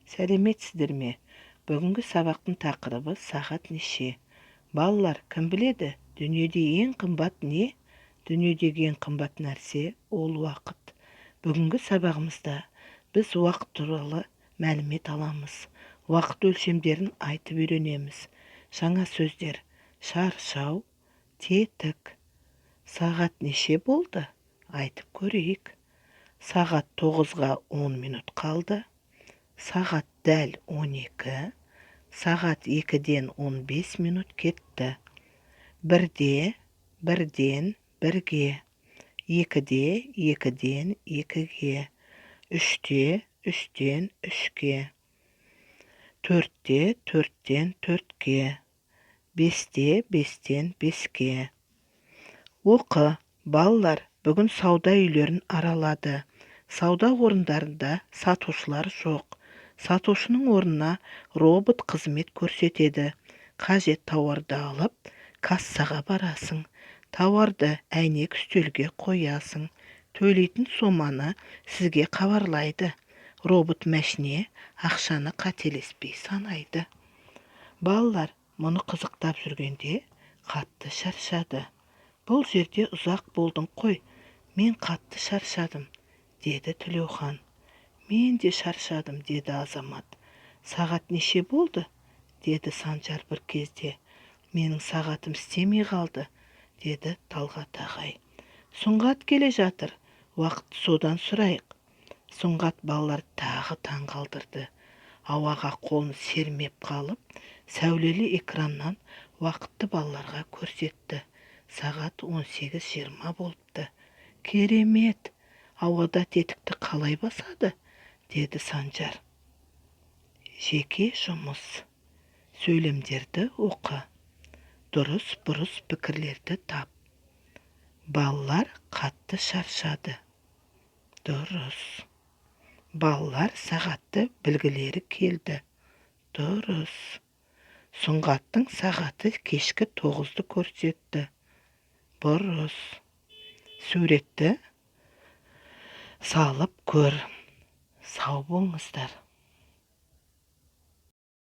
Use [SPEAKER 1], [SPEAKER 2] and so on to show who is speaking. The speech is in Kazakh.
[SPEAKER 1] Сәлеметсіздер ме? Бүгінгі сабақтың тақырыбы сағат неше? Балалар, кім біледі, дүниеде ең қымбат не? Дүниедегі ең қымбат нәрсе ол уақыт. Бүгінгі сабағымызда біз уақыт туралы мәлімет аламыз. Уақыт өлшемдерін айтып үйренеміз. Жаңа сөздер: шаршау, тетік. Сағат неше болды? Айтып көрейік. Сағат 9-ға 10 минут қалды. Сағат дәл 12, сағат 2-ден 15 минут кетті. Бірден бірге, 2-де 2-ден 2-ге, 3-те 3-тен 3-ке, 4-те 4-тен 4-ке, 5-те 5-тен 5-ке. Оқы, балалар бүгін сауда үйлерін аралады. Сауда орындарында сатушылар жоқ. Сатушының орнына робот қызмет көрсетеді. Қажет тауарды алып, кассаға барасың. Тауарды әйнек үстелге қоясың. Төлейтін соманы сізге хабарлайды. Робот мәшине ақшаны қателеспей санайды. Балалар мұны қызықтап жүргенде қатты шаршады. Бұл жерде ұзақ болдың қой, мен қатты шаршадым, деді Тілеухан. Мен де шаршадым, деді Азамат. Сағат неше болды? Деді Санжар бір кезде. Менің сағатым істемей қалды, деді Талғат ағай. Сұңғат келе жатыр, уақытты содан сұрайық. Сұңғат балалар тағы таң қалдырды. Ауаға қолын сермеп қалып, сәулелі экраннан уақытты балаларға көрсетті. Сағат 18:20 болыпты. Керемет! Ауада тетікті қалай басады? Деді Санжар. Жеке жұмыс. Сөйлемдерді оқы. Дұрыс-бұрыс пікірлерді тап. Балалар қатты шаршады. Дұрыс. Балалар сағатты білгілері келді. Дұрыс. Сұңғаттың сағаты кешкі 9-ды көрсетті. Бұрыс. Суретті салып көр. Сау болыңыздар.